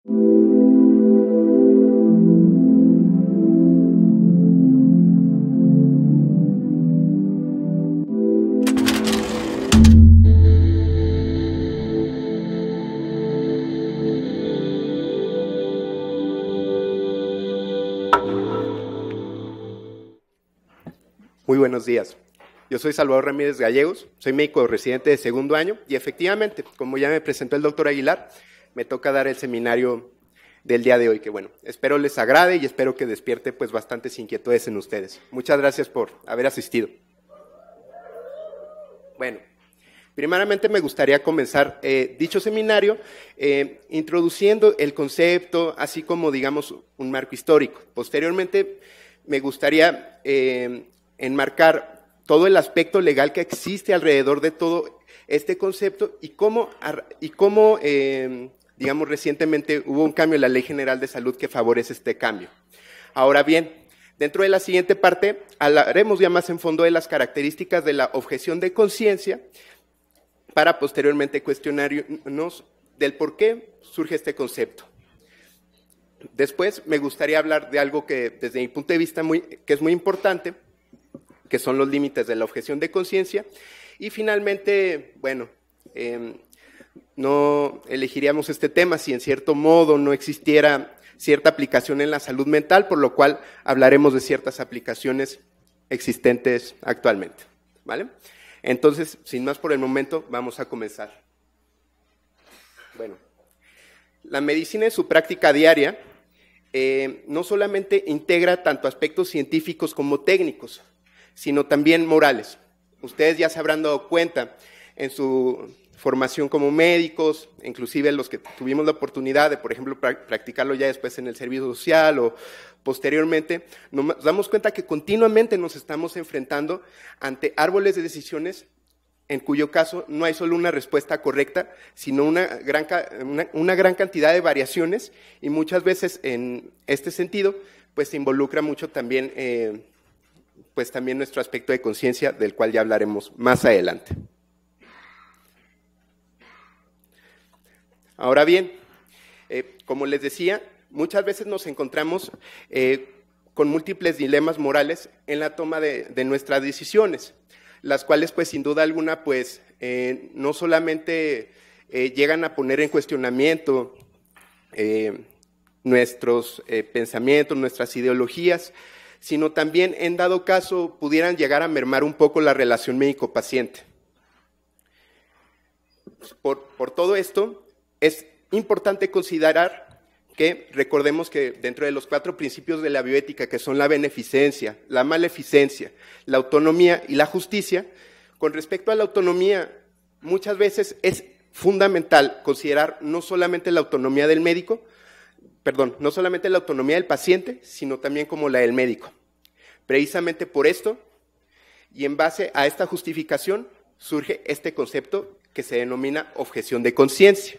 Muy buenos días. Yo soy Salvador Ramírez Gallegos, soy médico residente de segundo año y efectivamente, como ya me presentó el doctor Aguilar, me toca dar el seminario del día de hoy, que bueno, espero les agrade y espero que despierte pues bastantes inquietudes en ustedes. Muchas gracias por haber asistido. Bueno, primeramente me gustaría comenzar dicho seminario introduciendo el concepto, así como digamos un marco histórico. Posteriormente me gustaría enmarcar todo el aspecto legal que existe alrededor de todo este concepto y cómo digamos, recientemente hubo un cambio en la Ley General de Salud que favorece este cambio. Ahora bien, dentro de la siguiente parte hablaremos ya más en fondo de las características de la objeción de conciencia para posteriormente cuestionarnos del por qué surge este concepto. Después me gustaría hablar de algo que desde mi punto de vista que es muy importante, que son los límites de la objeción de conciencia, y finalmente, bueno, no elegiríamos este tema si en cierto modo no existiera cierta aplicación en la salud mental, por lo cual hablaremos de ciertas aplicaciones existentes actualmente, ¿vale? Entonces, sin más por el momento, vamos a comenzar. Bueno, la medicina en su práctica diaria no solamente integra tanto aspectos científicos como técnicos, sino también morales. Ustedes ya se habrán dado cuenta en su formación como médicos, inclusive los que tuvimos la oportunidad de, por ejemplo, practicarlo ya después en el servicio social o posteriormente, nos damos cuenta que continuamente nos estamos enfrentando ante árboles de decisiones en cuyo caso no hay solo una respuesta correcta, sino una gran cantidad de variaciones y muchas veces en este sentido, pues se involucra mucho también pues también nuestro aspecto de conciencia, del cual ya hablaremos más adelante. Ahora bien, como les decía, muchas veces nos encontramos con múltiples dilemas morales en la toma de nuestras decisiones, las cuales pues sin duda alguna pues no solamente llegan a poner en cuestionamiento nuestros pensamientos, nuestras ideologías, sino también, en dado caso, pudieran llegar a mermar un poco la relación médico-paciente. Por todo esto, es importante considerar que recordemos que dentro de los 4 principios de la bioética, que son la beneficencia, la maleficencia, la autonomía y la justicia, con respecto a la autonomía, muchas veces es fundamental considerar no solamente la autonomía del médico, no solamente la autonomía del paciente, sino también como la del médico. Precisamente por esto, y en base a esta justificación, surge este concepto que se denomina objeción de conciencia.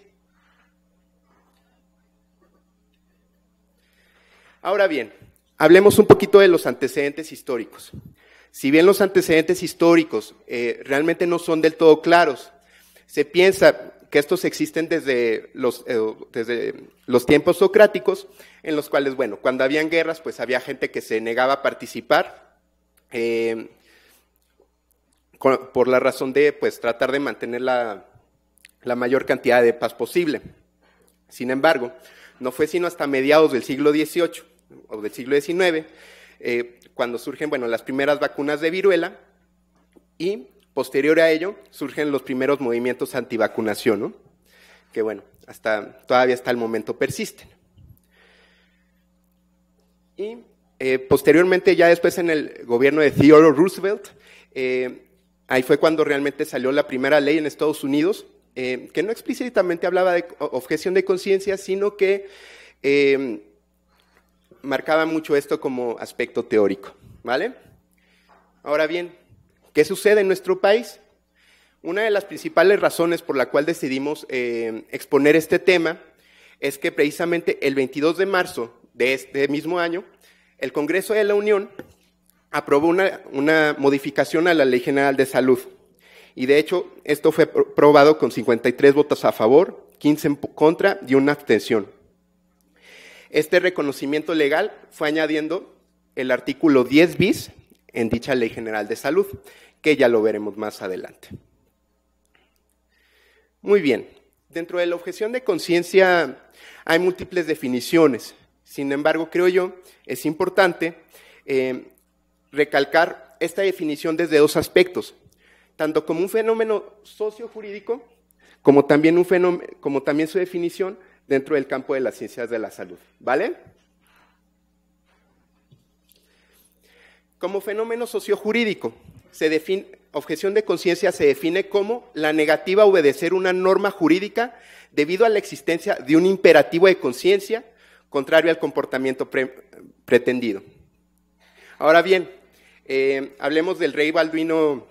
Ahora bien, hablemos un poquito de los antecedentes históricos. Si bien los antecedentes históricos realmente no son del todo claros, se piensa que estos existen desde los tiempos socráticos, en los cuales, bueno, cuando habían guerras, pues había gente que se negaba a participar por la razón de pues tratar de mantener la mayor cantidad de paz posible. Sin embargo, no fue sino hasta mediados del siglo XVIII o del siglo XIX, cuando surgen, bueno, las primeras vacunas de viruela y posterior a ello surgen los primeros movimientos antivacunación, ¿no? Que bueno, todavía hasta el momento persisten. Y posteriormente, ya después en el gobierno de Theodore Roosevelt, ahí fue cuando realmente salió la primera ley en Estados Unidos, que no explícitamente hablaba de objeción de conciencia, sino que marcaba mucho esto como aspecto teórico, ¿vale? Ahora bien, ¿qué sucede en nuestro país? Una de las principales razones por la cual decidimos exponer este tema es que precisamente el 22 de marzo de este mismo año, el Congreso de la Unión aprobó una modificación a la Ley General de Salud. Y de hecho, esto fue aprobado con 53 votos a favor, 15 en contra y una abstención. Este reconocimiento legal fue añadiendo el artículo 10 bis en dicha Ley General de Salud, que ya lo veremos más adelante. Muy bien, dentro de la objeción de conciencia hay múltiples definiciones. Sin embargo, creo yo, es importante recalcar esta definición desde dos aspectos, tanto como un fenómeno sociojurídico, como también su definición dentro del campo de las ciencias de la salud, ¿vale? Como fenómeno sociojurídico, objeción de conciencia se define como la negativa a obedecer una norma jurídica debido a la existencia de un imperativo de conciencia contrario al comportamiento pretendido. Ahora bien, hablemos del rey Balduino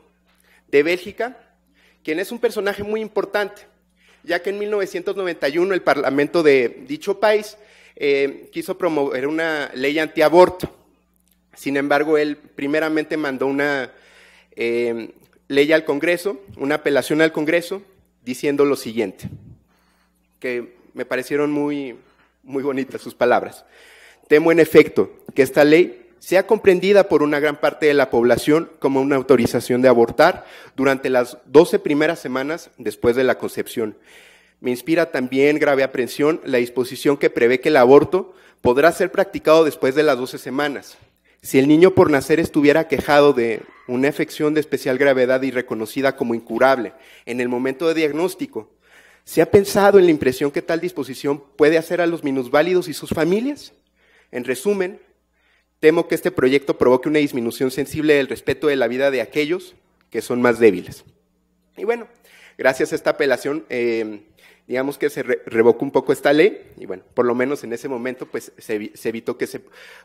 de Bélgica, quien es un personaje muy importante, ya que en 1991 el Parlamento de dicho país quiso promover una ley antiaborto. Sin embargo, él primeramente mandó una ley al Congreso, una apelación al Congreso, diciendo lo siguiente, que me parecieron muy bonitas sus palabras. Temo en efecto que esta ley sea comprendida por una gran parte de la población como una autorización de abortar durante las 12 primeras semanas después de la concepción. Me inspira también grave aprensión la disposición que prevé que el aborto podrá ser practicado después de las 12 semanas. Si el niño por nacer estuviera quejado de una afección de especial gravedad y reconocida como incurable en el momento de diagnóstico, ¿se ha pensado en la impresión que tal disposición puede hacer a los minusválidos y sus familias? En resumen, temo que este proyecto provoque una disminución sensible del respeto de la vida de aquellos que son más débiles. Y bueno, gracias a esta apelación, digamos que se revocó un poco esta ley, y bueno, por lo menos en ese momento pues se evitó que se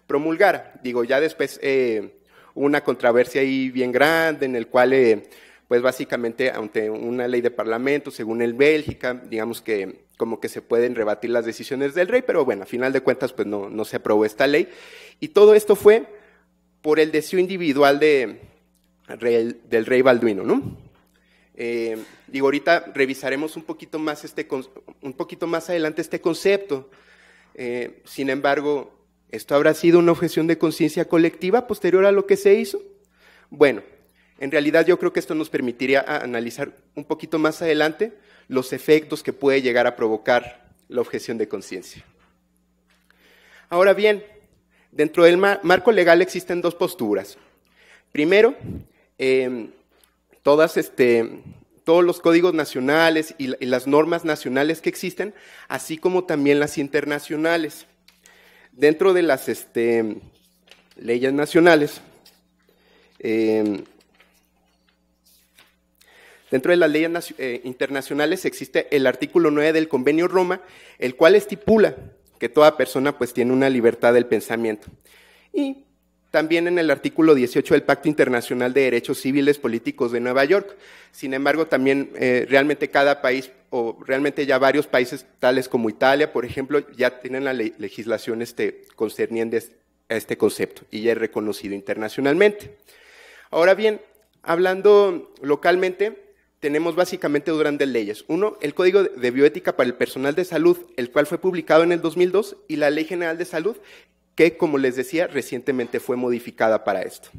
promulgara. Digo, ya después hubo una controversia ahí bien grande en el cual pues básicamente ante una ley de parlamento, según el Bélgica, digamos que como que se pueden rebatir las decisiones del rey, pero bueno, a final de cuentas pues no se aprobó esta ley, y todo esto fue por el deseo individual del rey Balduino, ¿no? Digo, ahorita revisaremos un poquito más adelante este concepto. Sin embargo, ¿esto habrá sido una objeción de conciencia colectiva posterior a lo que se hizo? Bueno, en realidad yo creo que esto nos permitiría analizar un poquito más adelante los efectos que puede llegar a provocar la objeción de conciencia. Ahora bien, dentro del marco legal existen dos posturas. Primero, todos los códigos nacionales y las normas nacionales que existen, así como también las internacionales. Dentro de las leyes nacionales, dentro de las leyes internacionales existe el artículo 9 del Convenio Roma, el cual estipula que toda persona pues tiene una libertad del pensamiento. Y también en el artículo 18 del Pacto Internacional de Derechos Civiles Políticos de Nueva York. Sin embargo, también realmente cada país, o realmente ya varios países, tales como Italia, por ejemplo, ya tienen la legislación concerniente a este concepto y ya es reconocido internacionalmente. Ahora bien, hablando localmente, tenemos básicamente dos grandes leyes. Uno, el Código de Bioética para el Personal de Salud, el cual fue publicado en el 2002, y la Ley General de Salud, que, como les decía, recientemente fue modificada para esto.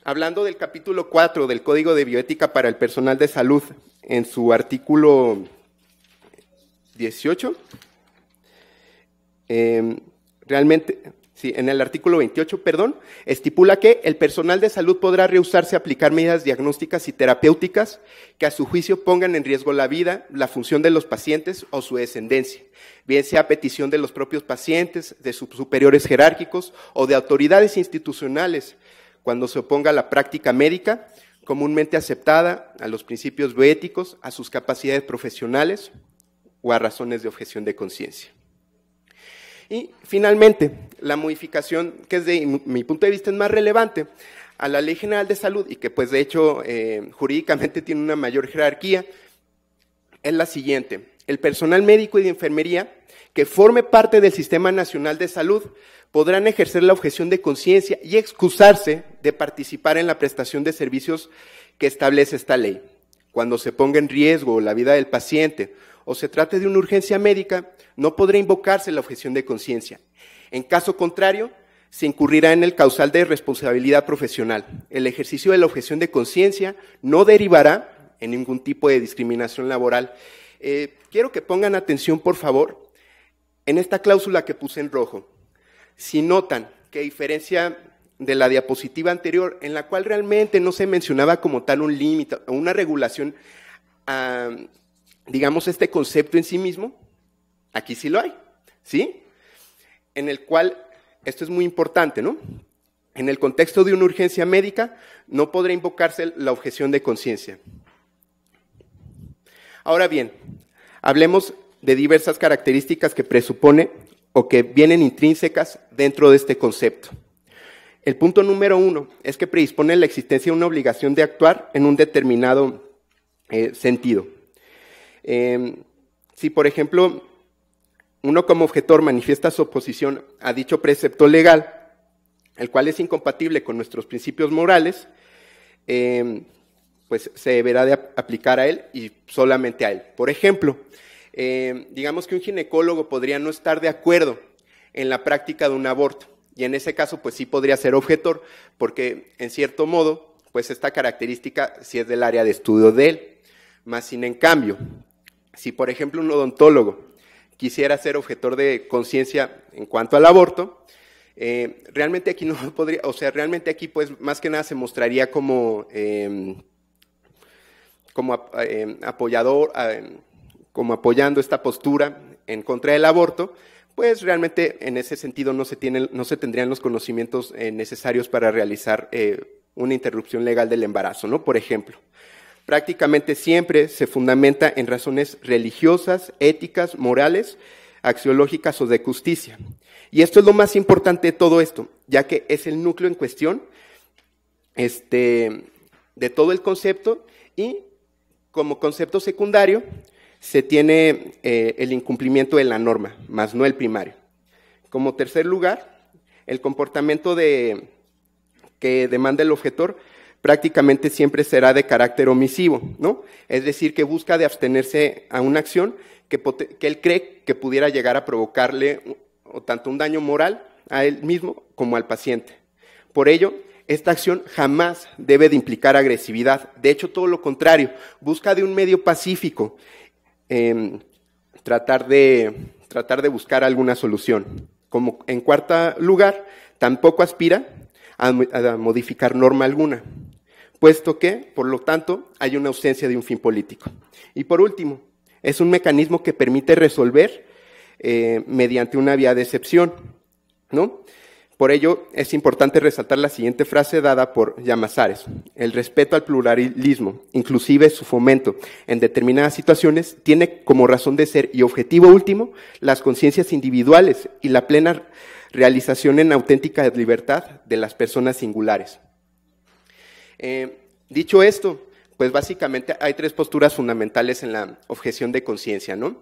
Hablando del capítulo 4 del Código de Bioética para el Personal de Salud, en su artículo 18, en el artículo 28, estipula que el personal de salud podrá rehusarse a aplicar medidas diagnósticas y terapéuticas que a su juicio pongan en riesgo la vida, la función de los pacientes o su descendencia, bien sea a petición de los propios pacientes, de sus superiores jerárquicos o de autoridades institucionales, cuando se oponga a la práctica médica comúnmente aceptada, a los principios bioéticos, a sus capacidades profesionales o a razones de objeción de conciencia. Y finalmente, la modificación que desde mi punto de vista es más relevante a la Ley General de Salud y que pues de hecho jurídicamente tiene una mayor jerarquía, es la siguiente: el personal médico y de enfermería que forme parte del Sistema Nacional de Salud podrán ejercer la objeción de conciencia y excusarse de participar en la prestación de servicios que establece esta ley, cuando se ponga en riesgo la vida del paciente o se trate de una urgencia médica, no podrá invocarse la objeción de conciencia. En caso contrario, se incurrirá en el causal de responsabilidad profesional. El ejercicio de la objeción de conciencia no derivará en ningún tipo de discriminación laboral. Quiero que pongan atención, por favor, en esta cláusula que puse en rojo. Si notan que a diferencia de la diapositiva anterior, en la cual realmente no se mencionaba como tal un límite o una regulación a, digamos, este concepto en sí mismo, aquí sí lo hay, ¿sí? En el cual, esto es muy importante, ¿no? En el contexto de una urgencia médica, no podrá invocarse la objeción de conciencia. Ahora bien, hablemos de diversas características que presupone o que vienen intrínsecas dentro de este concepto. El punto número 1 es que predispone la existencia de una obligación de actuar en un determinado sentido. Si, por ejemplo, uno como objetor manifiesta su oposición a dicho precepto legal, el cual es incompatible con nuestros principios morales, pues se deberá de aplicar a él y solamente a él. Por ejemplo, digamos que un ginecólogo podría no estar de acuerdo en la práctica de un aborto, y en ese caso, pues sí podría ser objetor, porque en cierto modo, pues esta característica sí es del área de estudio de él. Más sin en cambio, si por ejemplo un odontólogo quisiera ser objetor de conciencia en cuanto al aborto, realmente aquí no podría, o sea, realmente aquí pues más que nada se mostraría como apoyador, como apoyando esta postura en contra del aborto, pues realmente en ese sentido no se tendrían los conocimientos necesarios para realizar una interrupción legal del embarazo, ¿no? Por ejemplo, prácticamente siempre se fundamenta en razones religiosas, éticas, morales, axiológicas o de justicia. Y esto es lo más importante de todo esto, ya que es el núcleo en cuestión de todo el concepto, y como concepto secundario se tiene el incumplimiento de la norma, más no el primario. Como tercer lugar, el comportamiento que demanda el objetor prácticamente siempre será de carácter omisivo, ¿no? Es decir, que busca de abstenerse a una acción que él cree que pudiera llegar a provocarle o tanto un daño moral a él mismo como al paciente. Por ello, esta acción jamás debe de implicar agresividad. De hecho, todo lo contrario, busca de un medio pacífico tratar de buscar alguna solución. Como en cuarto lugar, tampoco aspira a modificar norma alguna, puesto que, por lo tanto, hay una ausencia de un fin político. Y por último, es un mecanismo que permite resolver mediante una vía de excepción, ¿no? Por ello, es importante resaltar la siguiente frase dada por Llamazares: el respeto al pluralismo, inclusive su fomento en determinadas situaciones, tiene como razón de ser y objetivo último las conciencias individuales y la plena realización en auténtica libertad de las personas singulares. Dicho esto, pues básicamente hay tres posturas fundamentales en la objeción de conciencia, ¿no?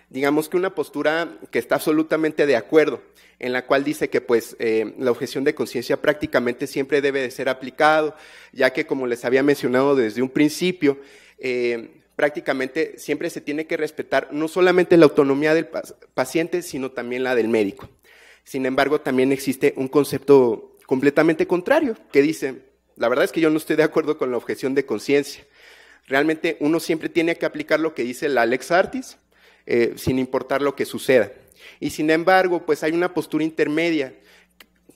Digamos que una postura que está absolutamente de acuerdo, en la cual dice que pues la objeción de conciencia prácticamente siempre debe de ser aplicado, ya que como les había mencionado desde un principio, prácticamente siempre se tiene que respetar no solamente la autonomía del paciente, sino también la del médico. Sin embargo, también existe un concepto completamente contrario, que dice: la verdad es que yo no estoy de acuerdo con la objeción de conciencia. Realmente uno siempre tiene que aplicar lo que dice la lex artis, sin importar lo que suceda. Y sin embargo, pues hay una postura intermedia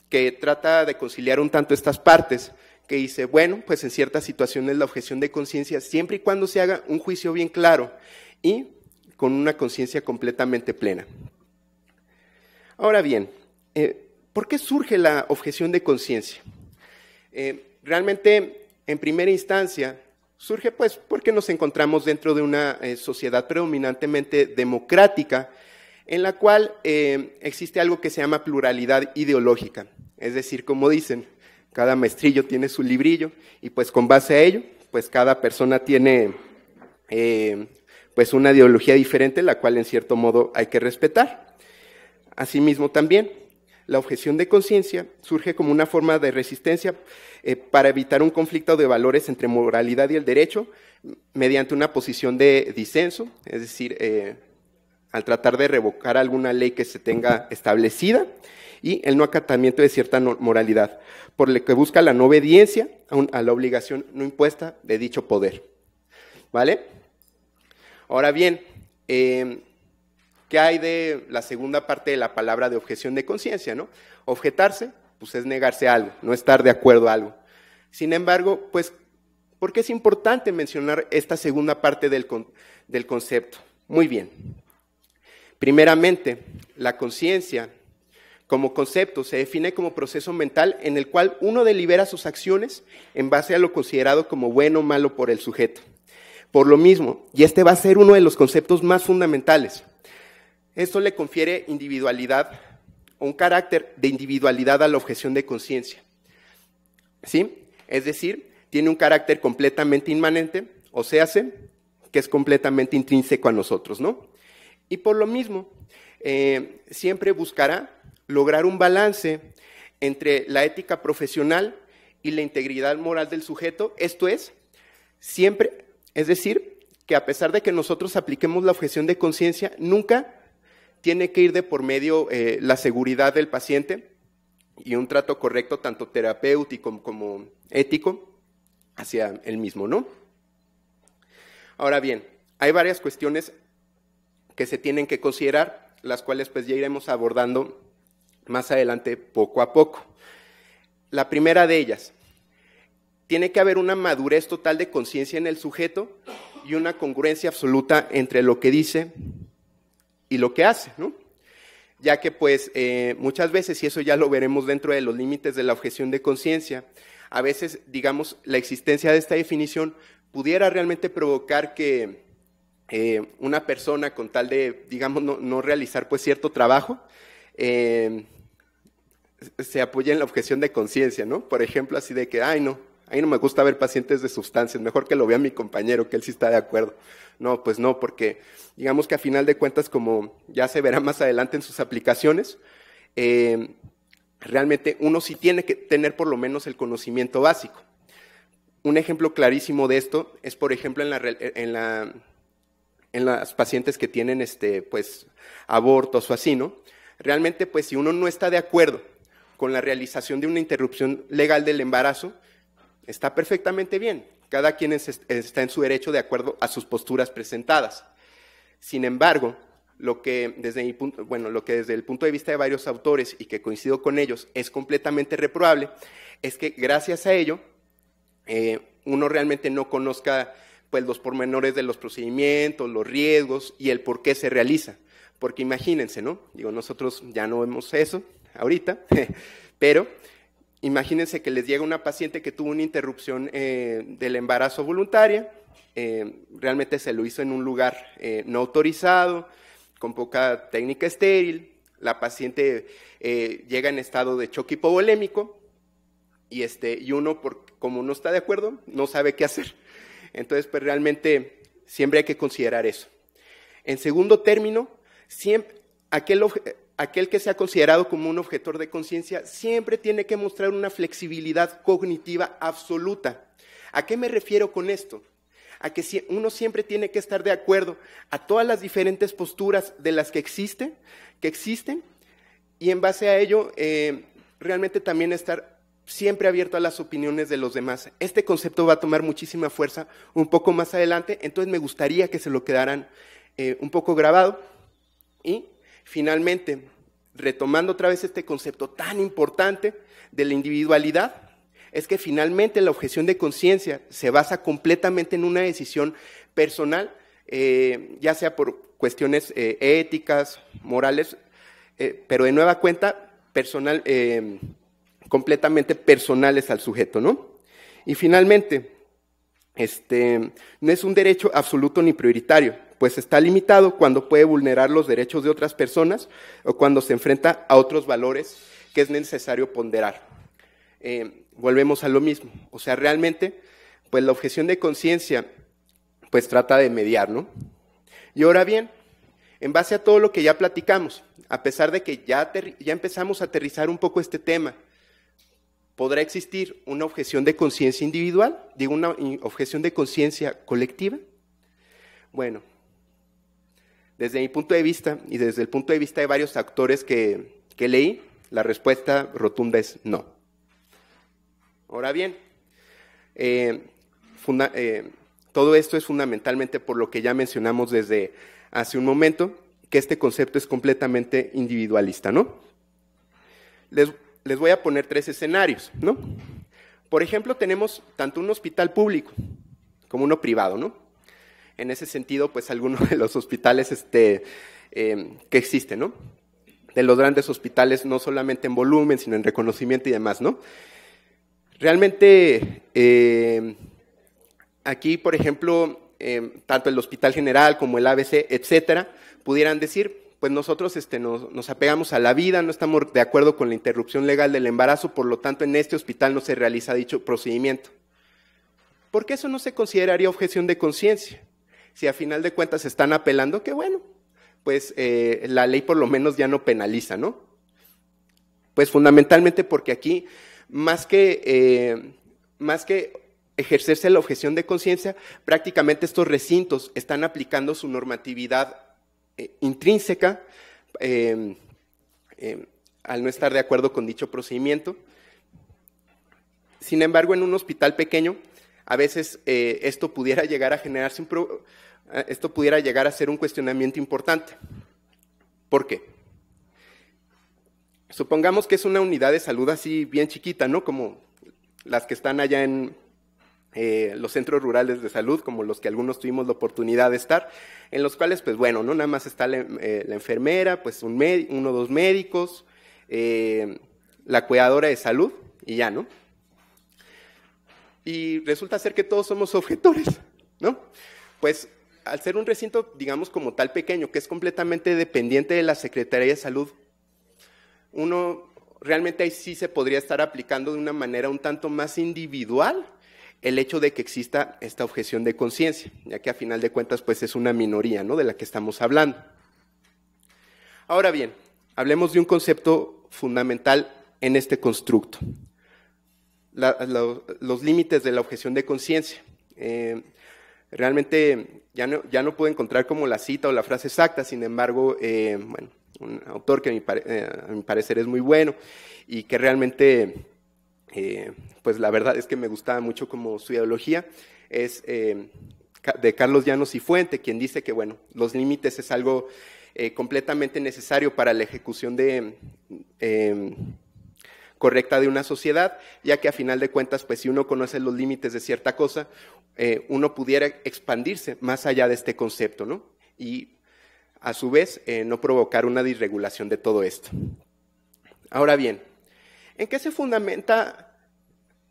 que trata de conciliar un tanto estas partes, que dice, bueno, pues en ciertas situaciones la objeción de conciencia, siempre y cuando se haga un juicio bien claro y con una conciencia completamente plena. Ahora bien, ¿por qué surge la objeción de conciencia? Realmente, en primera instancia, surge pues porque nos encontramos dentro de una sociedad predominantemente democrática, en la cual existe algo que se llama pluralidad ideológica. Es decir, como dicen, cada maestrillo tiene su librillo, y pues con base a ello, pues cada persona tiene pues una ideología diferente, la cual en cierto modo hay que respetar. Asimismo también, la objeción de conciencia surge como una forma de resistencia para evitar un conflicto de valores entre moralidad y el derecho, mediante una posición de disenso, es decir, al tratar de revocar alguna ley que se tenga establecida, y el no acatamiento de cierta moralidad, por lo que busca la no obediencia a la obligación no impuesta de dicho poder. ¿Vale? Ahora bien, ¿qué hay de la segunda parte de la palabra de objeción de conciencia, ¿no? Objetarse, pues es negarse a algo, no estar de acuerdo a algo. Sin embargo, pues, ¿por qué es importante mencionar esta segunda parte del concepto? Muy bien. Primeramente, la conciencia como concepto se define como proceso mental en el cual uno delibera sus acciones en base a lo considerado como bueno o malo por el sujeto. Por lo mismo, y este va a ser uno de los conceptos más fundamentales, esto le confiere individualidad, un carácter de individualidad a la objeción de conciencia. ¿Sí? Es decir, tiene un carácter completamente inmanente, o sea, que es completamente intrínseco a nosotros, ¿no? Y por lo mismo, siempre buscará lograr un balance entre la ética profesional y la integridad moral del sujeto, esto es, siempre, es decir, que a pesar de que nosotros apliquemos la objeción de conciencia, nunca tiene que ir de por medio la seguridad del paciente y un trato correcto, tanto terapéutico como ético, hacia él mismo, ¿no? Ahora bien, hay varias cuestiones que se tienen que considerar, las cuales pues ya iremos abordando más adelante poco a poco. La primera de ellas, tiene que haber una madurez total de conciencia en el sujeto y una congruencia absoluta entre lo que dice y lo que hace, ¿no? Ya que pues muchas veces, y eso ya lo veremos dentro de los límites de la objeción de conciencia, a veces, digamos, la existencia de esta definición pudiera realmente provocar que una persona con tal de, digamos, no realizar pues cierto trabajo, se apoya en la objeción de conciencia, ¿no? Por ejemplo, así de que, ay no me gusta ver pacientes de sustancias, mejor que lo vea mi compañero, que él sí está de acuerdo. No, pues no, porque digamos que a final de cuentas, como ya se verá más adelante en sus aplicaciones, realmente uno sí tiene que tener por lo menos el conocimiento básico. Un ejemplo clarísimo de esto es, por ejemplo, en las pacientes que tienen pues, abortos o así, ¿no? Realmente, pues, si uno no está de acuerdo con la realización de una interrupción legal del embarazo, está perfectamente bien. Cada quien está en su derecho de acuerdo a sus posturas presentadas. Sin embargo, lo que desde el punto de vista de varios autores, y que coincido con ellos, es completamente reprobable, es que gracias a ello, uno realmente no conozca pues, los pormenores de los procedimientos, los riesgos y el por qué se realiza. Porque imagínense, ¿no? Digo, nosotros ya no vemos eso ahorita, pero imagínense que les llega una paciente que tuvo una interrupción del embarazo voluntaria, realmente se lo hizo en un lugar no autorizado, con poca técnica estéril, la paciente llega en estado de choque hipovolémico y uno, como no está de acuerdo, no sabe qué hacer. Entonces, pues realmente siempre hay que considerar eso. En segundo término, siempre, aquel que sea considerado como un objetor de conciencia siempre tiene que mostrar una flexibilidad cognitiva absoluta. ¿A qué me refiero con esto? A que uno siempre tiene que estar de acuerdo a todas las diferentes posturas de las que existen, y en base a ello realmente también estar siempre abierto a las opiniones de los demás. Este concepto va a tomar muchísima fuerza un poco más adelante, entonces me gustaría que se lo quedaran un poco grabado. Y finalmente, retomando otra vez este concepto tan importante de la individualidad, es que finalmente la objeción de conciencia se basa completamente en una decisión personal, ya sea por cuestiones éticas, morales, pero de nueva cuenta, personal, completamente personales al sujeto, ¿no? Y finalmente, no es un derecho absoluto ni prioritario, pues está limitado cuando puede vulnerar los derechos de otras personas o cuando se enfrenta a otros valores que es necesario ponderar. Volvemos a lo mismo, o sea, realmente, pues la objeción de conciencia, pues trata de mediar, ¿no? Y ahora bien, en base a todo lo que ya platicamos, a pesar de que ya empezamos a aterrizar un poco este tema, ¿podrá existir una objeción de conciencia individual? Digo, una objeción de conciencia colectiva. Bueno, desde mi punto de vista y desde el punto de vista de varios actores que leí, la respuesta rotunda es no. Ahora bien, todo esto es fundamentalmente por lo que ya mencionamos desde hace un momento, que este concepto es completamente individualista, ¿no? Les voy a poner 3 escenarios, ¿no? Por ejemplo, tenemos tanto un hospital público como uno privado, ¿no? En ese sentido, pues algunos de los hospitales que existen, ¿no? De los grandes hospitales, no solamente en volumen, sino en reconocimiento y demás, ¿no? Realmente, aquí, por ejemplo, tanto el Hospital General como el ABC, etcétera, pudieran decir, pues nosotros nos apegamos a la vida, no estamos de acuerdo con la interrupción legal del embarazo, por lo tanto, en este hospital no se realiza dicho procedimiento. ¿Por qué eso no se consideraría objeción de conciencia? Si a final de cuentas están apelando, que bueno, pues la ley por lo menos ya no penaliza, ¿no? Pues fundamentalmente porque aquí, más que ejercerse la objeción de conciencia, prácticamente estos recintos están aplicando su normatividad intrínseca al no estar de acuerdo con dicho procedimiento. Sin embargo, en un hospital pequeño, a veces esto pudiera llegar a generarse esto pudiera llegar a ser un cuestionamiento importante. ¿Por qué? Supongamos que es una unidad de salud así bien chiquita, ¿no? Como las que están allá en los centros rurales de salud, como los que algunos tuvimos la oportunidad de estar, en los cuales, pues bueno, ¿no? Nada más está la enfermera, pues uno o dos médicos, la cuidadora de salud y ya, ¿no? Y resulta ser que todos somos objetores, ¿no? Pues al ser un recinto, digamos, como tal pequeño, que es completamente dependiente de la Secretaría de Salud, uno realmente ahí sí se podría estar aplicando de una manera un tanto más individual el hecho de que exista esta objeción de conciencia, ya que a final de cuentas pues es una minoría, ¿no?, de la que estamos hablando. Ahora bien, hablemos de un concepto fundamental en este constructo, los límites de la objeción de conciencia. Realmente ya no puedo encontrar como la cita o la frase exacta, sin embargo, bueno, un autor que a mi parecer es muy bueno y que realmente, pues la verdad es que me gustaba mucho como su ideología, es de Carlos Llanos y Fuente, quien dice que, bueno, los límites es algo completamente necesario para la ejecución correcta de una sociedad, ya que a final de cuentas, pues si uno conoce los límites de cierta cosa, uno pudiera expandirse más allá de este concepto, ¿no? Y a su vez no provocar una disregulación de todo esto. Ahora bien, ¿en qué se fundamenta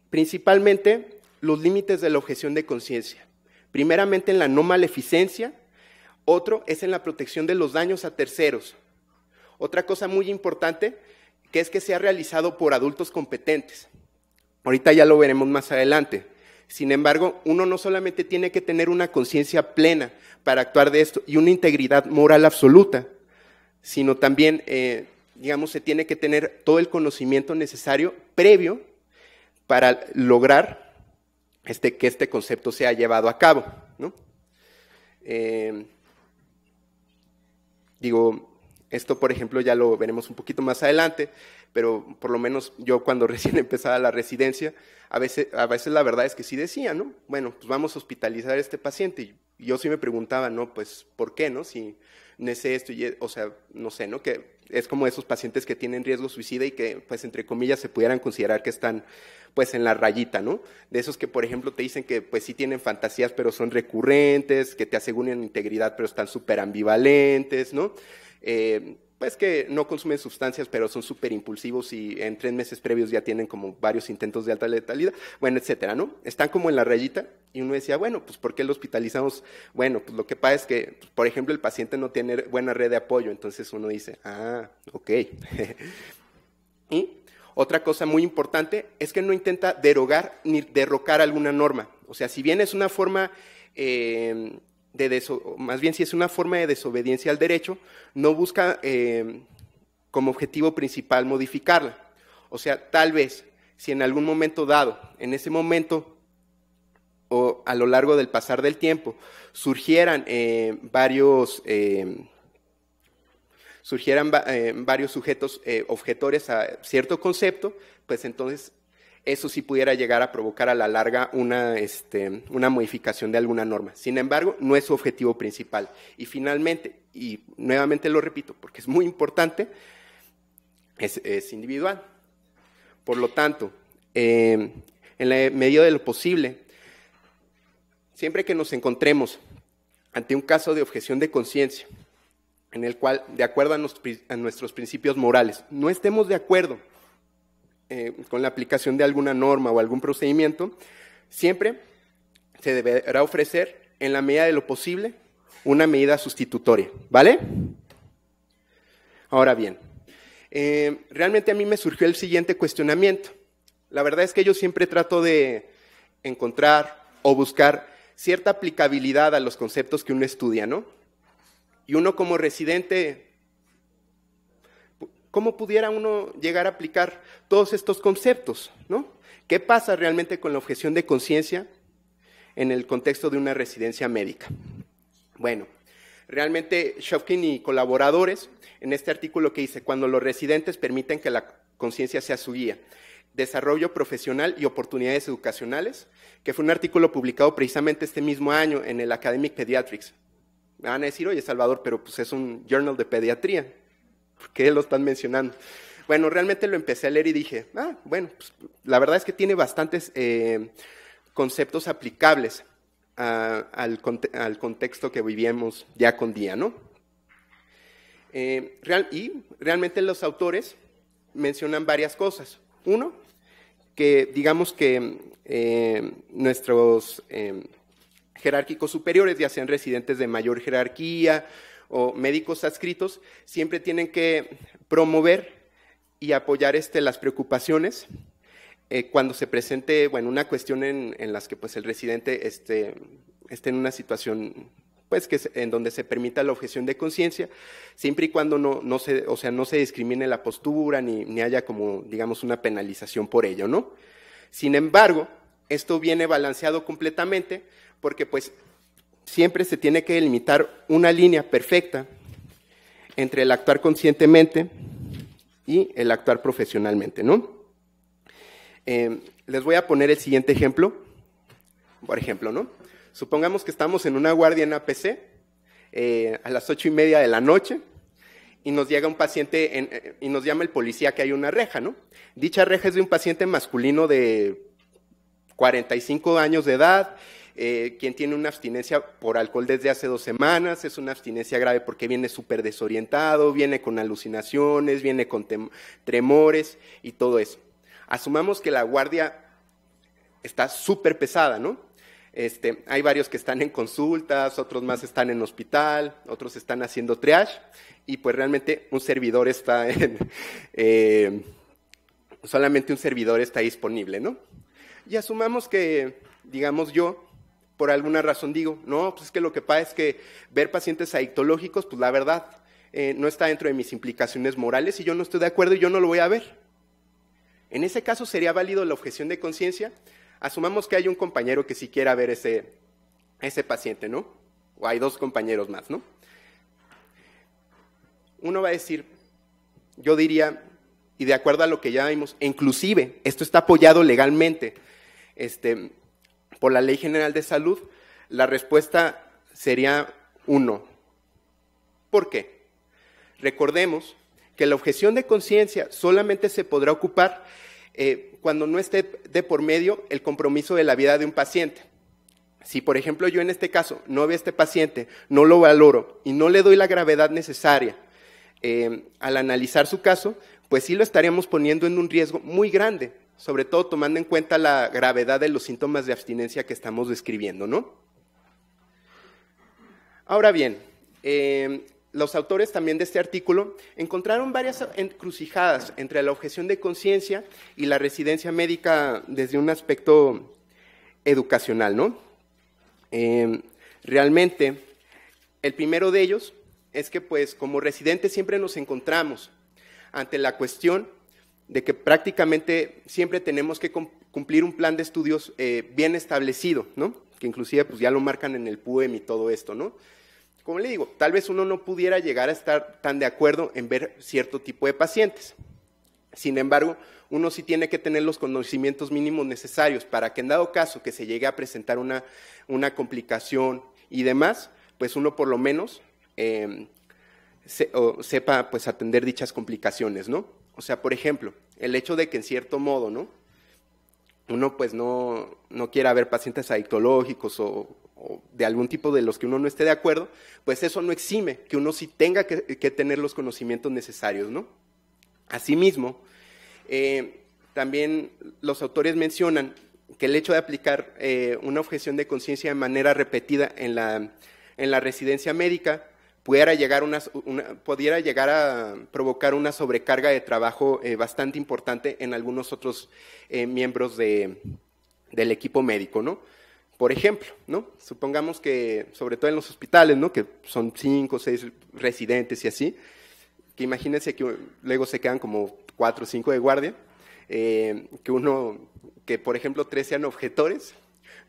principalmente los límites de la objeción de conciencia? Primeramente en la no maleficencia, otro es en la protección de los daños a terceros. Otra cosa muy importante, que es que sea realizado por adultos competentes. Ahorita ya lo veremos más adelante. Sin embargo, uno no solamente tiene que tener una conciencia plena para actuar de esto y una integridad moral absoluta, sino también, digamos, se tiene que tener todo el conocimiento necesario previo para lograr que este concepto sea llevado a cabo, ¿no? Esto, por ejemplo, ya lo veremos un poquito más adelante, pero por lo menos yo cuando recién empezaba la residencia, a veces la verdad es que sí decía, ¿no? Bueno, pues vamos a hospitalizar a este paciente. Y yo sí me preguntaba, ¿no? Pues, ¿por qué, no? Si necesito esto, o sea, no sé, ¿no? Que es como esos pacientes que tienen riesgo suicida y que, pues, entre comillas, se pudieran considerar que están, pues, en la rayita, ¿no? De esos que, por ejemplo, te dicen que, pues, sí tienen fantasías, pero son recurrentes, que te aseguran integridad, pero están súper ambivalentes, ¿no? Pues que no consumen sustancias, pero son súper impulsivos y en 3 meses previos ya tienen como varios intentos de alta letalidad, bueno, etcétera, ¿no? Están como en la rayita y uno decía, bueno, pues ¿por qué lo hospitalizamos? Bueno, pues lo que pasa es que, pues, por ejemplo, el paciente no tiene buena red de apoyo, entonces uno dice, ok. Y otra cosa muy importante es que no intenta derogar ni derrocar alguna norma. O sea, si bien es una forma más bien si es una forma de desobediencia al derecho, no busca como objetivo principal modificarla. O sea, tal vez si en algún momento dado, en ese momento o a lo largo del pasar del tiempo, surgieran varios sujetos objetores a cierto concepto, pues entonces eso sí pudiera llegar a provocar a la larga una modificación de alguna norma. Sin embargo, no es su objetivo principal. Y finalmente, y nuevamente lo repito porque es muy importante, es individual. Por lo tanto, en la medida de lo posible, siempre que nos encontremos ante un caso de objeción de conciencia, en el cual, de acuerdo a nuestros principios morales, no estemos de acuerdo con la aplicación de alguna norma o algún procedimiento, siempre se deberá ofrecer, en la medida de lo posible, una medida sustitutoria, ¿vale? Ahora bien, realmente a mí me surgió el siguiente cuestionamiento. La verdad es que yo siempre trato de encontrar o buscar cierta aplicabilidad a los conceptos que uno estudia, ¿no? Y uno como residente, ¿cómo pudiera uno llegar a aplicar todos estos conceptos, ¿no? ¿Qué pasa realmente con la objeción de conciencia en el contexto de una residencia médica? Bueno, realmente Shofkin y colaboradores, en este artículo que dice, cuando los residentes permiten que la conciencia sea su guía, desarrollo profesional y oportunidades educacionales, que fue un artículo publicado precisamente este mismo año en el Academic Pediatrics. Me van a decir, oye, Salvador, pero pues es un journal de pediatría. ¿Por qué lo están mencionando? Bueno, realmente lo empecé a leer y dije, bueno, pues, la verdad es que tiene bastantes conceptos aplicables al contexto que vivíamos día con día, ¿no? Y realmente los autores mencionan varias cosas. Uno, que digamos que nuestros jerárquicos superiores, ya sean residentes de mayor jerarquía o médicos adscritos, siempre tienen que promover y apoyar las preocupaciones cuando se presente una cuestión en las que pues, el residente esté en una situación pues, en donde se permita la objeción de conciencia, siempre y cuando no se discrimine la postura ni haya como, digamos, una penalización por ello, ¿no? Sin embargo, esto viene balanceado completamente porque pues siempre se tiene que delimitar una línea perfecta entre el actuar conscientemente y el actuar profesionalmente, ¿no? Les voy a poner el siguiente ejemplo. Por ejemplo, ¿no? Supongamos que estamos en una guardia en APC a las 8:30 de la noche y nos llega un paciente y nos llama el policía que hay una reja, ¿no? Dicha reja es de un paciente masculino de 45 años de edad, quien tiene una abstinencia por alcohol desde hace 2 semanas, es una abstinencia grave porque viene súper desorientado, viene con alucinaciones, viene con tremores y todo eso. Asumamos que la guardia está súper pesada, ¿no? Hay varios que están en consultas, otros más están en hospital, otros están haciendo triage y pues realmente un servidor está solamente un servidor está disponible, ¿no? Y asumamos que, digamos yo, por alguna razón digo, no, pues es que lo que pasa es que ver pacientes adictológicos, pues la verdad, no está dentro de mis implicaciones morales y yo no estoy de acuerdo y yo no lo voy a ver. En ese caso, ¿sería válido la objeción de conciencia? Asumamos que hay un compañero que sí quiera ver ese paciente, ¿no? O hay 2 compañeros más, ¿no? Uno va a decir, yo diría, y de acuerdo a lo que ya vimos, inclusive, esto está apoyado legalmente por la Ley General de Salud, la respuesta sería un no. ¿Por qué? Recordemos que la objeción de conciencia solamente se podrá ocupar cuando no esté de por medio el compromiso de la vida de un paciente. Si, por ejemplo, yo en este caso no veo a este paciente, no lo valoro y no le doy la gravedad necesaria al analizar su caso, pues sí lo estaríamos poniendo en un riesgo muy grande, sobre todo tomando en cuenta la gravedad de los síntomas de abstinencia que estamos describiendo, ¿no? Ahora bien, los autores también de este artículo encontraron varias encrucijadas entre la objeción de conciencia y la residencia médica desde un aspecto educacional, ¿no? Realmente, el primero de ellos es que, pues, como residentes siempre nos encontramos ante la cuestión de que prácticamente siempre tenemos que cumplir un plan de estudios bien establecido, ¿no? Que inclusive pues, ya lo marcan en el PUEM y todo esto, ¿no? Como le digo, tal vez uno no pudiera llegar a estar tan de acuerdo en ver cierto tipo de pacientes. Sin embargo, uno sí tiene que tener los conocimientos mínimos necesarios para que en dado caso que se llegue a presentar una complicación y demás, pues uno por lo menos sepa pues, atender dichas complicaciones, ¿no? O sea, por ejemplo, el hecho de que en cierto modo, ¿no? Uno pues no quiera ver pacientes adictológicos o de algún tipo de los que uno no esté de acuerdo, pues eso no exime que uno sí tenga que tener los conocimientos necesarios, ¿no? Asimismo, también los autores mencionan que el hecho de aplicar una objeción de conciencia de manera repetida en la residencia médica pudiera llegar a provocar una sobrecarga de trabajo bastante importante en algunos otros miembros del equipo médico, ¿no? Por ejemplo, ¿no? Supongamos que, sobre todo en los hospitales, ¿no? Que son 5 o 6 residentes y así, que imagínense que luego se quedan como 4 o 5 de guardia, que por ejemplo 3 sean objetores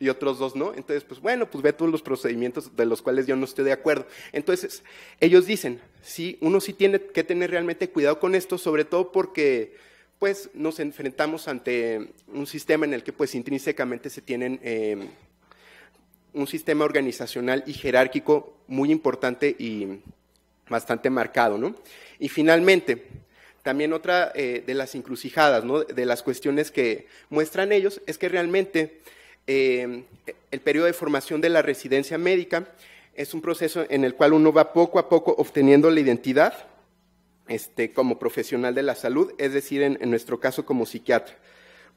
y otros 2 no, entonces pues bueno, pues ve todos los procedimientos de los cuales yo no estoy de acuerdo. Entonces ellos dicen, sí, uno sí tiene que tener realmente cuidado con esto, sobre todo porque pues nos enfrentamos ante un sistema en el que pues intrínsecamente se tienen un sistema organizacional y jerárquico muy importante y bastante marcado, ¿no? Y finalmente, también otra de las encrucijadas, ¿no? De las cuestiones que muestran ellos, es que realmente el periodo de formación de la residencia médica es un proceso en el cual uno va poco a poco obteniendo la identidad como profesional de la salud, es decir, en nuestro caso como psiquiatra.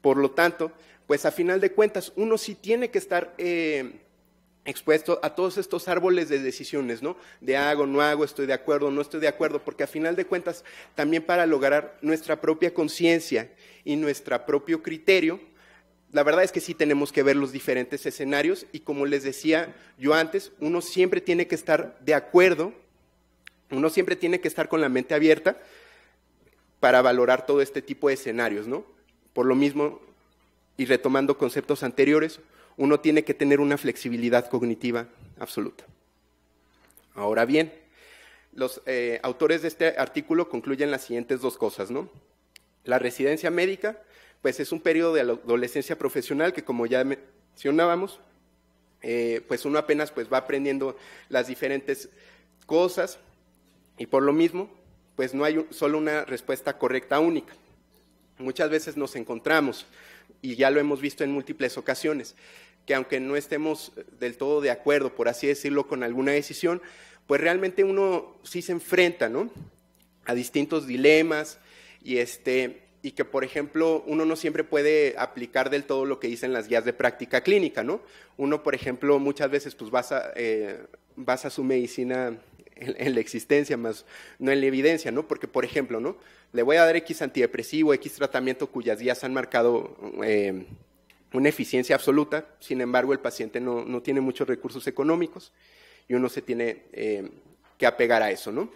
Por lo tanto, pues a final de cuentas, uno sí tiene que estar expuesto a todos estos árboles de decisiones, ¿no? De hago, no hago, estoy de acuerdo, no estoy de acuerdo, porque a final de cuentas, también para lograr nuestra propia conciencia y nuestro propio criterio, la verdad es que sí tenemos que ver los diferentes escenarios y como les decía yo antes, uno siempre tiene que estar de acuerdo, uno siempre tiene que estar con la mente abierta para valorar todo este tipo de escenarios, ¿no? Por lo mismo, y retomando conceptos anteriores, uno tiene que tener una flexibilidad cognitiva absoluta. Ahora bien, los autores de este artículo concluyen las siguientes 2 cosas, ¿no? La residencia médica, pues es un periodo de adolescencia profesional que, como ya mencionábamos, pues uno apenas pues, va aprendiendo las diferentes cosas y por lo mismo, pues no hay solo una respuesta correcta única. Muchas veces nos encontramos, y ya lo hemos visto en múltiples ocasiones, que aunque no estemos del todo de acuerdo, por así decirlo, con alguna decisión, pues realmente uno sí se enfrenta, ¿no? A distintos dilemas y que, por ejemplo, uno no siempre puede aplicar del todo lo que dicen las guías de práctica clínica, ¿no? Uno, por ejemplo, muchas veces pues basa su medicina en la existencia, más no en la evidencia, ¿no? Porque, por ejemplo, ¿no? Le voy a dar X antidepresivo, X tratamiento cuyas guías han marcado una eficiencia absoluta, sin embargo, el paciente no tiene muchos recursos económicos y uno se tiene que apegar a eso, ¿no?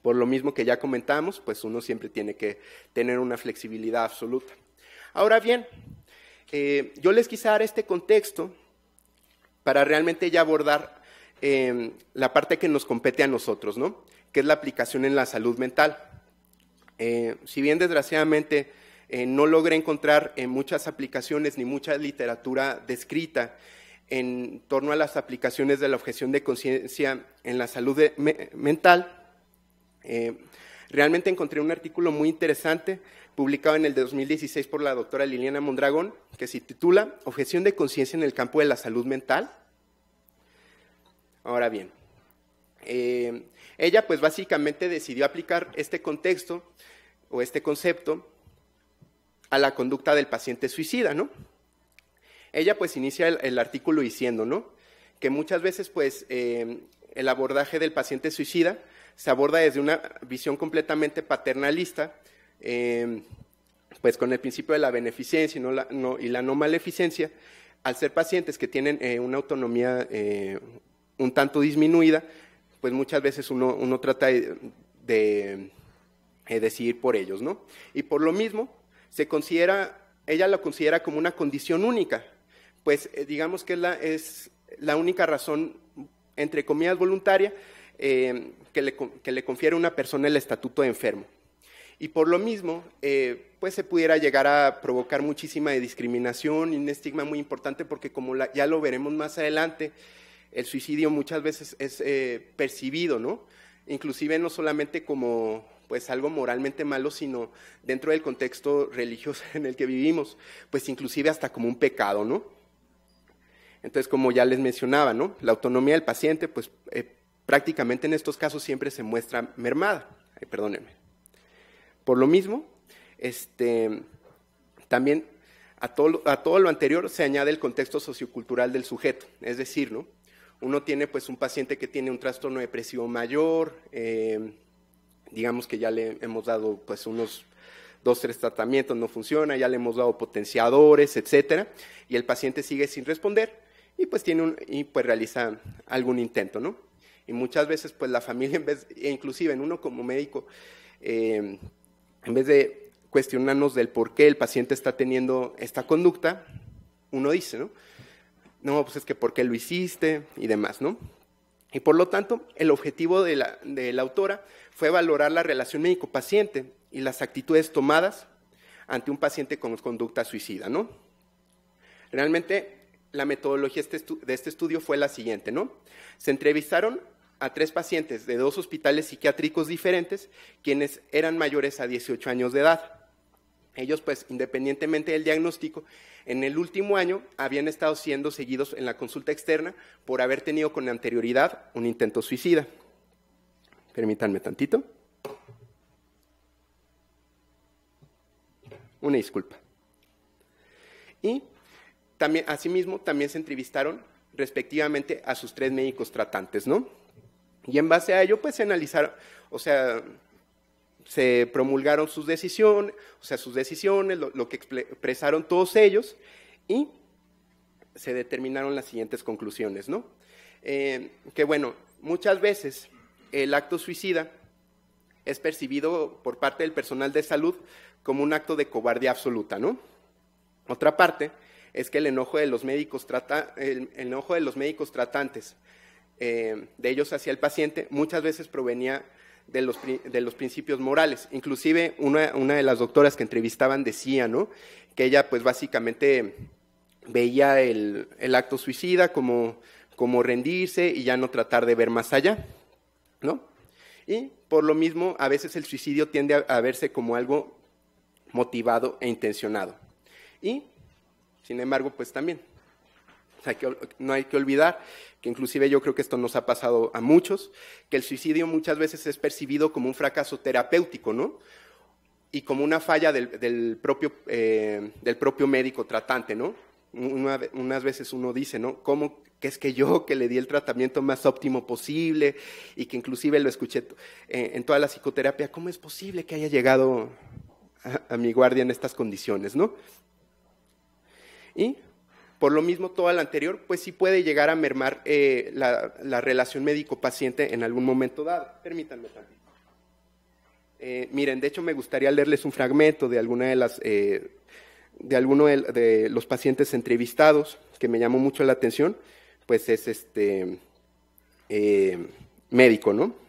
Por lo mismo que ya comentamos, pues uno siempre tiene que tener una flexibilidad absoluta. Ahora bien, yo les quise dar este contexto para realmente ya abordar la parte que nos compete a nosotros, ¿no? Que es la aplicación en la salud mental. Si bien desgraciadamente no logré encontrar muchas aplicaciones ni mucha literatura descrita en torno a las aplicaciones de la objeción de conciencia en la salud mental, realmente encontré un artículo muy interesante publicado en el 2016 por la doctora Liliana Mondragón, que se titula Objeción de conciencia en el campo de la salud mental. Ahora bien, ella pues básicamente decidió aplicar este contexto o este concepto a la conducta del paciente suicida, ¿no? Ella pues inicia el artículo diciendo, ¿no? Que muchas veces pues el abordaje del paciente suicida se aborda desde una visión completamente paternalista, pues con el principio de la beneficencia y la no maleficencia, al ser pacientes que tienen una autonomía un tanto disminuida, pues muchas veces uno trata de decidir por ellos, ¿no? Y por lo mismo, ella lo considera como una condición única, pues digamos que es la única razón, entre comillas, voluntaria, que le confiere a una persona el estatuto de enfermo. Y por lo mismo, pues se pudiera llegar a provocar muchísima discriminación y un estigma muy importante, porque como ya lo veremos más adelante, el suicidio muchas veces es percibido, ¿no? Inclusive no solamente como pues algo moralmente malo, sino dentro del contexto religioso en el que vivimos, pues inclusive hasta como un pecado, ¿no? Entonces, como ya les mencionaba, ¿no? La autonomía del paciente, pues prácticamente en estos casos siempre se muestra mermada. Perdónenme. Por lo mismo, también a todo lo anterior se añade el contexto sociocultural del sujeto, es decir, ¿no? Uno tiene pues un paciente que tiene un trastorno depresivo mayor, digamos que ya le hemos dado pues unos 2, 3 tratamientos, no funciona, ya le hemos dado potenciadores, etcétera, y el paciente sigue sin responder y pues realiza algún intento, ¿no? Y muchas veces pues la familia, inclusive en uno como médico, en vez de cuestionarnos del por qué el paciente está teniendo esta conducta, uno dice, ¿no? No, pues es que por qué lo hiciste y demás, ¿no? Y por lo tanto, el objetivo de la autora fue valorar la relación médico-paciente y las actitudes tomadas ante un paciente con conducta suicida, ¿no? Realmente, la metodología de este estudio fue la siguiente, ¿no? Se entrevistaron a 3 pacientes de 2 hospitales psiquiátricos diferentes, quienes eran mayores a 18 años de edad. Ellos, pues, independientemente del diagnóstico, en el último año habían estado siendo seguidos en la consulta externa por haber tenido con anterioridad un intento suicida. Permítanme tantito. Una disculpa. Y también, asimismo, también se entrevistaron respectivamente a sus 3 médicos tratantes, ¿no? Y en base a ello, pues, se analizaron, o sea, se promulgaron sus decisiones, lo que expresaron todos ellos, y se determinaron las siguientes conclusiones, ¿no? Que bueno, muchas veces el acto suicida es percibido por parte del personal de salud como un acto de cobardía absoluta, ¿no? Otra parte es que el enojo de los médicos tratantes, de ellos hacia el paciente, muchas veces provenía de los principios morales. Inclusive una de las doctoras que entrevistaban decía, ¿no?, que ella pues básicamente veía el acto suicida como rendirse y ya no tratar de ver más allá, ¿no? Y por lo mismo a veces el suicidio tiende a verse como algo motivado e intencionado. Y sin embargo pues también no hay que olvidar que inclusive yo creo que esto nos ha pasado a muchos, que el suicidio muchas veces es percibido como un fracaso terapéutico, ¿no? Y como una falla del propio médico tratante, ¿no? Unas veces uno dice, ¿no? ¿Cómo que es que yo que le di el tratamiento más óptimo posible y que inclusive lo escuché en toda la psicoterapia, ¿cómo es posible que haya llegado a mi guardia en estas condiciones, ¿no? Y por lo mismo, todo lo anterior, pues sí puede llegar a mermar la relación médico-paciente en algún momento dado. Permítanme tantito. Miren, de hecho me gustaría leerles un fragmento de alguno de los pacientes entrevistados que me llamó mucho la atención, pues es médico, ¿no?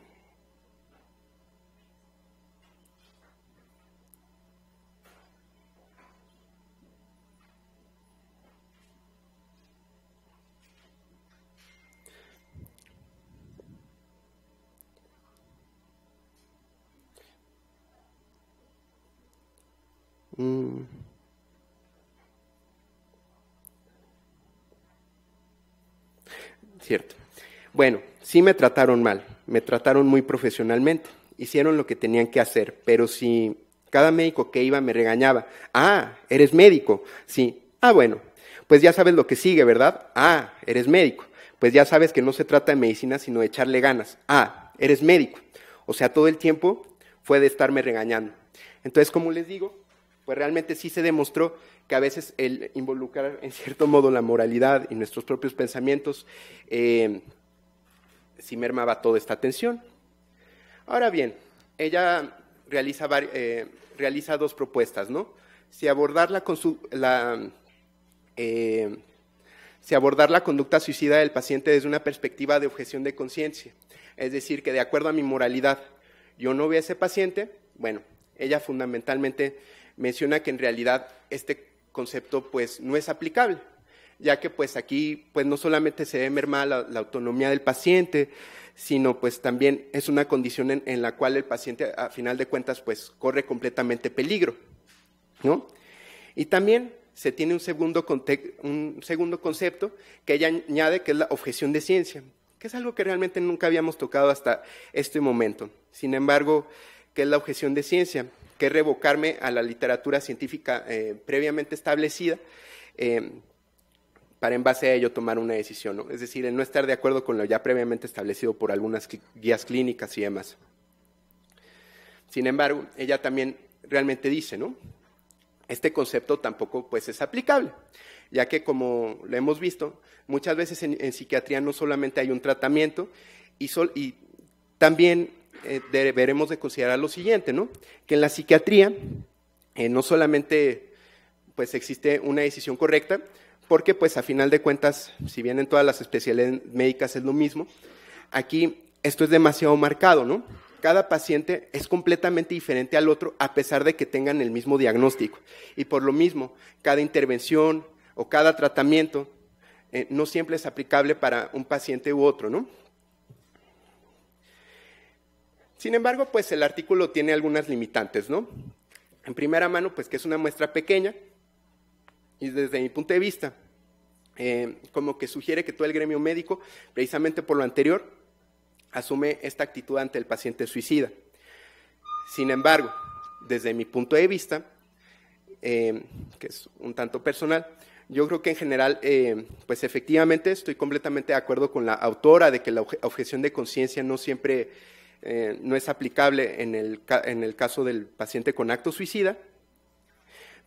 Cierto. Bueno, sí me trataron mal, me trataron muy profesionalmente, hicieron lo que tenían que hacer, pero si cada médico que iba me regañaba, eres médico, sí, bueno, pues ya sabes lo que sigue, ¿verdad? Eres médico, pues ya sabes que no se trata de medicina sino de echarle ganas, eres médico, o sea, todo el tiempo fue de estarme regañando. Entonces, como les digo, pues realmente sí se demostró que a veces el involucrar en cierto modo la moralidad y nuestros propios pensamientos sí mermaba toda esta tensión. Ahora bien, ella realiza dos propuestas, ¿no? Si abordar la conducta suicida del paciente desde una perspectiva de objeción de conciencia, es decir, que de acuerdo a mi moralidad yo no veo a ese paciente, bueno, ella fundamentalmente menciona que en realidad este concepto pues no es aplicable, ya que pues aquí pues no solamente se ve mermada la autonomía del paciente, sino pues también es una condición en la cual el paciente a final de cuentas pues corre completamente peligro, ¿no? Y también se tiene un segundo concepto que ella añade, que es la objeción de ciencia, que es algo que realmente nunca habíamos tocado hasta este momento. Sin embargo, ¿qué es la objeción de ciencia? Que es revocarme a la literatura científica previamente establecida para en base a ello tomar una decisión, ¿no? Es decir, el no estar de acuerdo con lo ya previamente establecido por algunas guías clínicas y demás. Sin embargo, ella también realmente dice, ¿no? Este concepto tampoco pues, es aplicable, ya que como lo hemos visto, muchas veces en psiquiatría no solamente hay un tratamiento y también deberemos de considerar lo siguiente, ¿no? Que en la psiquiatría no solamente pues, existe una decisión correcta, porque pues a final de cuentas, si bien en todas las especialidades médicas es lo mismo, aquí esto es demasiado marcado, ¿no? Cada paciente es completamente diferente al otro a pesar de que tengan el mismo diagnóstico. Y por lo mismo, cada intervención o cada tratamiento no siempre es aplicable para un paciente u otro, ¿no? Sin embargo, pues el artículo tiene algunas limitantes, ¿no? En primera mano, pues que es una muestra pequeña y desde mi punto de vista, como que sugiere que todo el gremio médico, precisamente por lo anterior, asume esta actitud ante el paciente suicida. Sin embargo, desde mi punto de vista, que es un tanto personal, yo creo que en general, pues efectivamente estoy completamente de acuerdo con la autora de que la objeción de conciencia no siempre no es aplicable en el caso del paciente con acto suicida.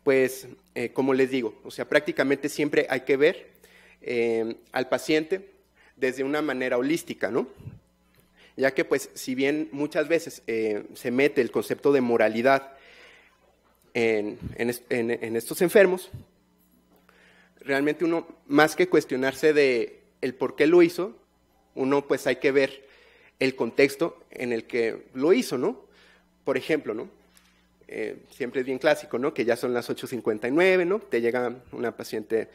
Pues, como les digo, o sea, prácticamente siempre hay que ver al paciente desde una manera holística, ¿no? Ya que, pues, si bien muchas veces se mete el concepto de moralidad en estos enfermos, realmente uno, más que cuestionarse de el por qué lo hizo, uno, pues, hay que ver el contexto en el que lo hizo, ¿no? Por ejemplo, ¿no? Siempre es bien clásico, ¿no? Que ya son las 8:59, ¿no? Te llega una paciente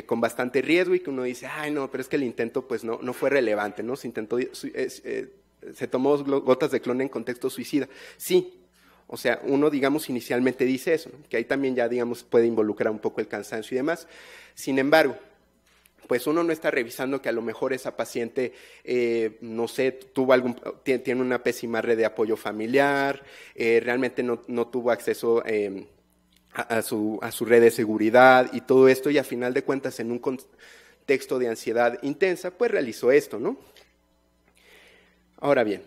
con bastante riesgo y que uno dice, ay, no, pero es que el intento, pues, no fue relevante, ¿no? Se tomó gotas de clon en contexto suicida. Sí, o sea, uno, digamos, inicialmente dice eso, ¿no? Que ahí también ya, digamos, puede involucrar un poco el cansancio y demás. Sin embargo, pues uno no está revisando que a lo mejor esa paciente, no sé, tiene una pésima red de apoyo familiar, realmente no tuvo acceso a su red de seguridad y todo esto, y a final de cuentas en un contexto de ansiedad intensa, pues realizó esto, ¿no? Ahora bien,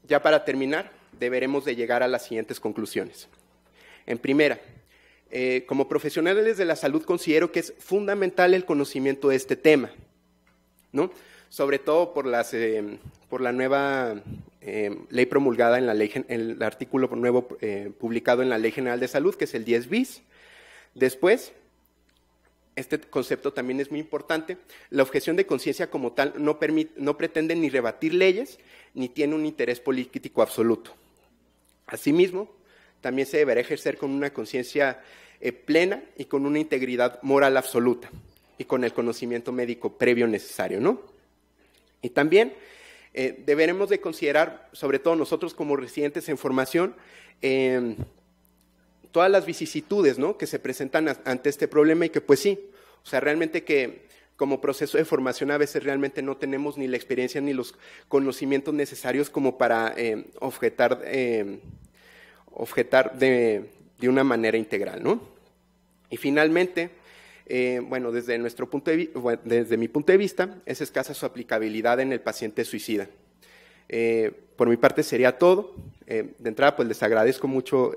ya para terminar, deberemos de llegar a las siguientes conclusiones. En primera, como profesionales de la salud considero que es fundamental el conocimiento de este tema, ¿no? Sobre todo por la nueva ley promulgada en el artículo nuevo publicado en la Ley General de Salud, que es el 10 bis. Después, este concepto también es muy importante, la objeción de conciencia como tal no pretende ni rebatir leyes, ni tiene un interés político absoluto. Asimismo, también se deberá ejercer con una conciencia plena y con una integridad moral absoluta y con el conocimiento médico previo necesario, ¿no? Y también deberemos de considerar, sobre todo nosotros como residentes en formación, todas las vicisitudes, ¿no?, que se presentan ante este problema y que pues sí, o sea, realmente que como proceso de formación a veces realmente no tenemos ni la experiencia ni los conocimientos necesarios como para objetar de una manera integral, ¿no? Y finalmente, bueno, desde mi punto de vista, es escasa su aplicabilidad en el paciente suicida. Por mi parte sería todo. De entrada, pues les agradezco mucho